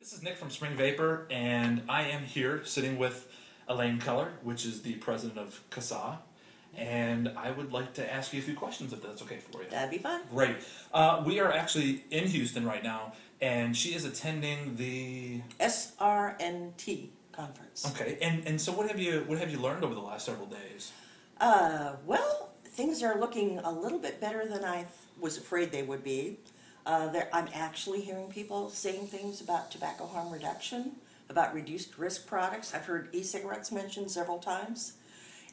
This is Nick from Spring Vapor, and I am here sitting with Elaine Keller, which is the president of CASAA, and I would like to ask you a few questions if that's okay for you. That'd be fun. Great. We are actually in Houston right now, and she is attending the SRNT conference. Okay. And so what have you learned over the last several days? Well, things are looking a little bit better than I was afraid they would be. I'm actually hearing people saying things about tobacco harm reduction, about reduced risk products. I've heard e-cigarettes mentioned several times,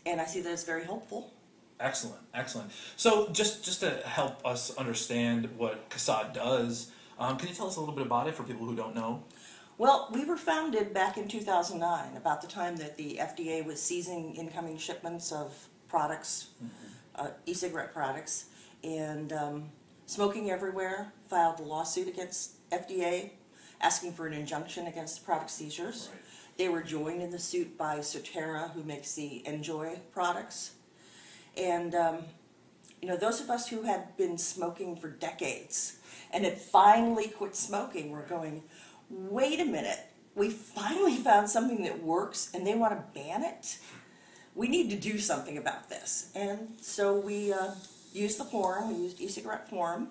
and I see that it's very helpful. Excellent, excellent. So just to help us understand what CASAA does, can you tell us a little bit about it for people who don't know? Well, we were founded back in 2009, about the time that the FDA was seizing incoming shipments of products, e-cigarette products, and Smoking Everywhere filed a lawsuit against FDA asking for an injunction against the product seizures. Right. They were joined in the suit by Soterra, who makes the Enjoy products. And, those of us who had been smoking for decades and had finally quit smoking were going, wait a minute, we finally found something that works and they want to ban it? We need to do something about this. And so we used the forum, we used e-cigarette forum,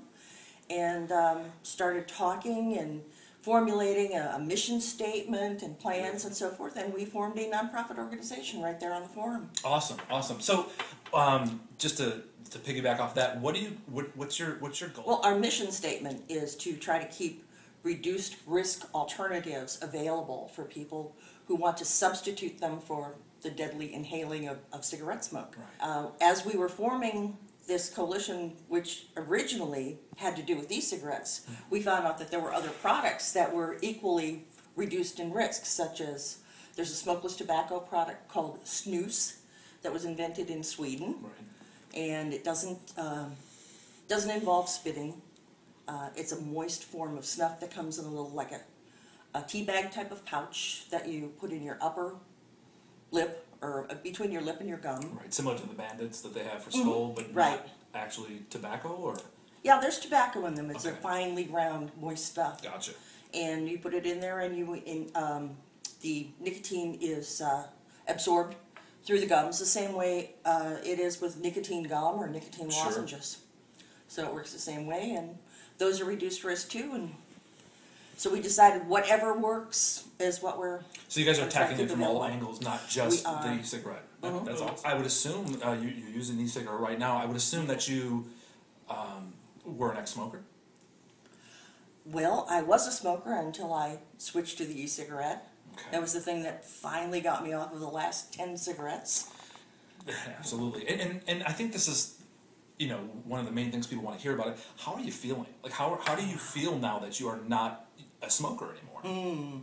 and started talking and formulating a mission statement and plans and so forth, and we formed a nonprofit organization right there on the forum. Awesome, awesome. So, just to piggyback off that, what's your goal? Well, our mission statement is to try to keep reduced risk alternatives available for people who want to substitute them for the deadly inhaling of cigarette smoke. Right. As we were forming this coalition, which originally had to do with e-cigarettes, we found out that there were other products that were equally reduced in risk, such as there's a smokeless tobacco product called snus that was invented in Sweden, Right. and it doesn't involve spitting. It's a moist form of snuff that comes in a little like a tea bag type of pouch that you put in your upper lip, or between your lip and your gum. Right, similar to the bandits that they have for skull, but Right. not actually tobacco, or? Yeah, there's tobacco in them. It's a Okay. finely ground, moist stuff. Gotcha. And you put it in there, and the nicotine is absorbed through the gums the same way it is with nicotine gum or nicotine Sure. lozenges. So it works the same way, and those are reduced risk too. And so we decided whatever works is what we're. So you guys are attacking it Effective from all available. angles, not just We are. the e-cigarette. That's all. I would assume you're using e-cigarette right now. I would assume that you were an ex-smoker. Well, I was a smoker until I switched to the e-cigarette. Okay. That was the thing that finally got me off of the last 10 cigarettes. Absolutely, and I think this is, one of the main things people want to hear about it. How are you feeling? Like, how do you feel now that you are not a smoker anymore?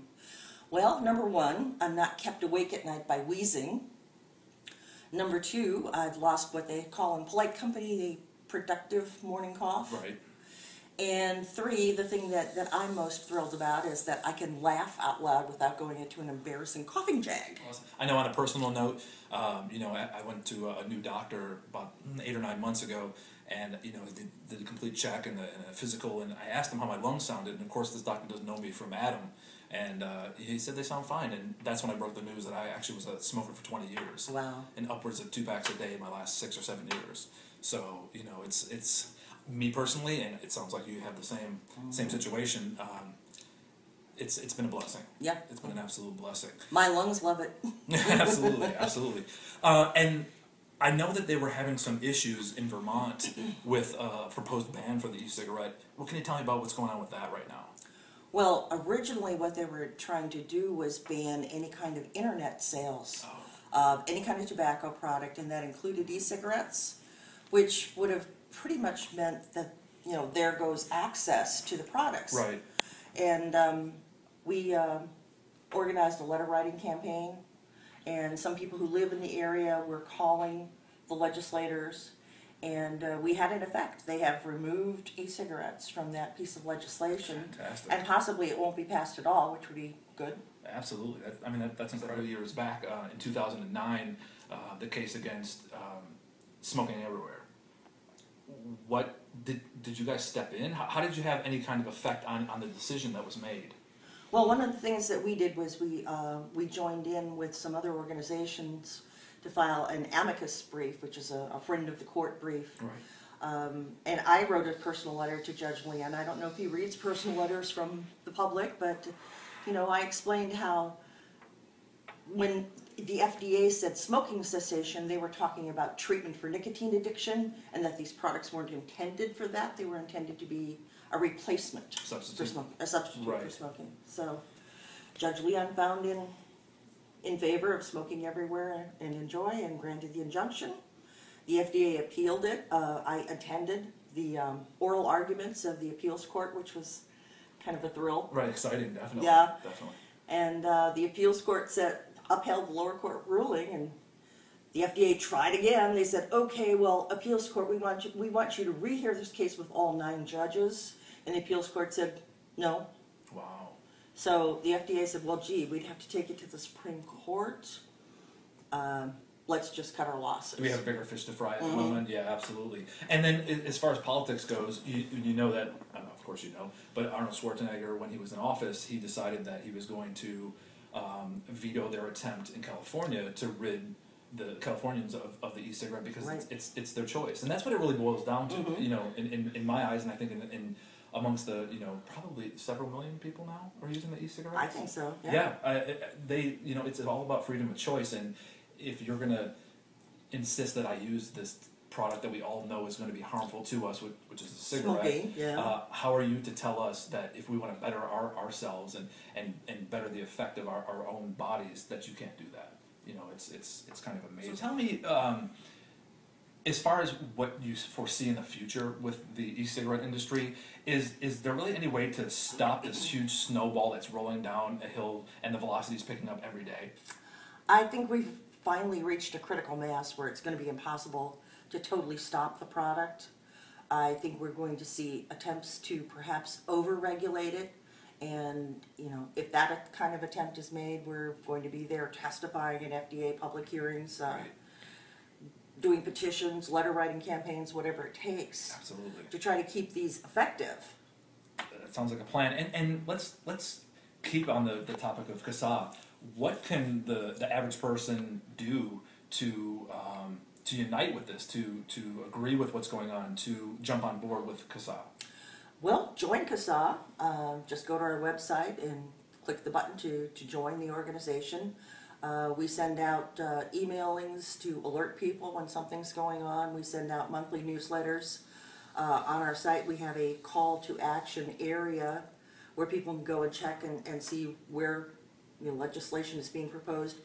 Well, number one, I'm not kept awake at night by wheezing. Number two, I've lost what they call in polite company the productive morning cough. Right. And three, the thing that I'm most thrilled about is that I can laugh out loud without going into an embarrassing coughing jag. Awesome. I know on a personal note, I went to a new doctor about 8 or 9 months ago, and did a complete check and a physical, and I asked him how my lungs sounded, and of course this doctor doesn't know me from Adam, and he said they sound fine, and that's when I broke the news that I actually was a smoker for 20 years. Wow. And upwards of 2 packs a day in my last 6 or 7 years. So it's me personally, and it sounds like you have the same situation. It's been a blessing. Yeah. It's been an absolute blessing. My lungs love it. Absolutely, absolutely. And I know that they were having some issues in Vermont with a proposed ban for the e-cigarette. What can you tell me about what's going on with that right now? Well, originally what they were trying to do was ban any kind of internet sales of any kind of tobacco product, and that included e-cigarettes, which would have pretty much meant that, there goes access to the products. Right. And we organized a letter writing campaign, and some people who live in the area were calling the legislators, and we had an effect. They have removed e-cigarettes from that piece of legislation. Fantastic. And possibly it won't be passed at all, which would be good. Absolutely. That's incredible. Years back, in 2009, the case against smoking everywhere. What did you guys step in? How did you have any kind of effect on the decision that was made? Well, one of the things that we did was we joined in with some other organizations to file an amicus brief, which is a friend of the court brief. Right. And I wrote a personal letter to Judge Leanne. I don't know if he reads personal letters from the public, but I explained how when the FDA said smoking cessation, they were talking about treatment for nicotine addiction, and that these products weren't intended for that. They were intended to be a replacement Substitute. for smoking, a substitute Right. for smoking. So Judge Leon found in favor of smoking everywhere and enjoy, and granted the injunction. The FDA appealed it. I attended the oral arguments of the appeals court, which was kind of a thrill. Right, exciting, definitely. Yeah. Definitely. And the appeals court upheld the lower court ruling, and the FDA tried again. They said, okay, well, appeals court, we want you to rehear this case with all 9 judges. And the appeals court said, no. Wow. So the FDA said, well, gee, we'd have to take it to the Supreme Court. Let's just cut our losses. Do we have bigger fish to fry at the moment? Yeah, absolutely. And then as far as politics goes, you know that, of course you know, but Arnold Schwarzenegger, when he was in office, he decided that he was going to veto their attempt in California to rid the Californians of the e-cigarette, because Right. it's their choice. And that's what it really boils down to, in my eyes, and I think in amongst the, probably several million people now are using the e-cigarettes. I think so, yeah. Yeah, it's all about freedom of choice, and if you're going to insist that I use this product that we all know is going to be harmful to us, which is a cigarette, Smoking, yeah. how are you to tell us that if we want to better ourselves and better the effect of our own bodies, that you can't do that? It's kind of amazing. So tell me, as far as what you foresee in the future with the e-cigarette industry, is there really any way to stop this huge snowball that's rolling down a hill and the velocity is picking up every day? I think we've finally reached a critical mass where it's going to be impossible to totally stop the product. I think we're going to see attempts to perhaps over-regulate it, and if that kind of attempt is made, we're going to be there testifying in FDA public hearings, Right. doing petitions, letter writing campaigns, whatever it takes. Absolutely. To try to keep these effective. That sounds like a plan. And let's keep on the topic of CASAA. What can the average person do to unite with this, to agree with what's going on, to jump on board with CASAA? Well, join CASAA. Just go to our website and click the button to join the organization. We send out emailings to alert people when something's going on. We send out monthly newsletters. On our site, we have a call to action area where people can go and check and see where legislation is being proposed.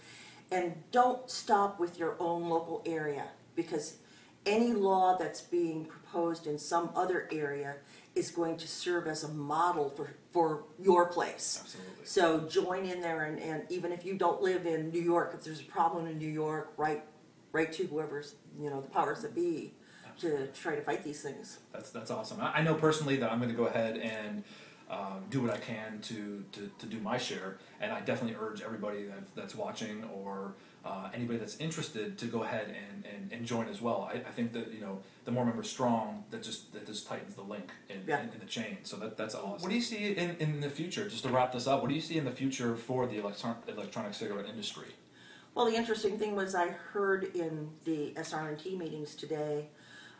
And don't stop with your own local area, because any law that's being proposed in some other area is going to serve as a model for your place. Absolutely. So join in there, and even if you don't live in New York, if there's a problem in New York, write to whoever's, the powers that be. Absolutely. To try to fight these things. That's awesome. I know personally that I'm going to go ahead and do what I can to do my share, and I definitely urge everybody that's watching or anybody that's interested to go ahead and join as well. I think that the more members strong, that just tightens the link in the chain. So that's awesome. What do you see in the future? Just to wrap this up, what do you see in the future for the electronic cigarette industry? Well, the interesting thing was I heard in the SR&T meetings today,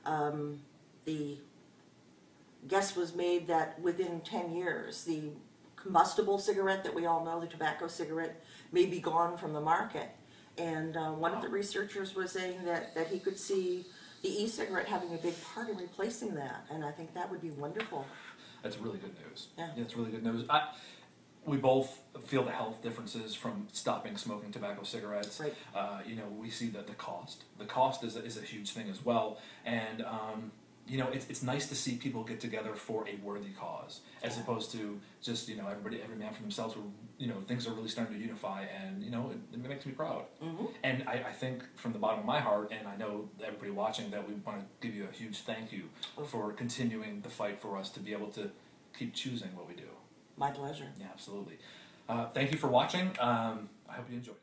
the guess was made that within 10 years, the combustible cigarette that we all know, the tobacco cigarette, may be gone from the market. And one of the researchers was saying that he could see the e-cigarette having a big part in replacing that, and I think that would be wonderful. That's really good news. Yeah. That's really good news. We both feel the health differences from stopping smoking tobacco cigarettes. Right. We see that the cost. The cost is a huge thing as well, and it's nice to see people get together for a worthy cause, as opposed to just every man for themselves. Where things are really starting to unify, and it makes me proud. Mm-hmm. And I think from the bottom of my heart, and I know everybody watching, that we want to give you a huge thank you for continuing the fight for us to be able to keep choosing what we do. My pleasure. Yeah, absolutely. Thank you for watching. I hope you enjoyed it.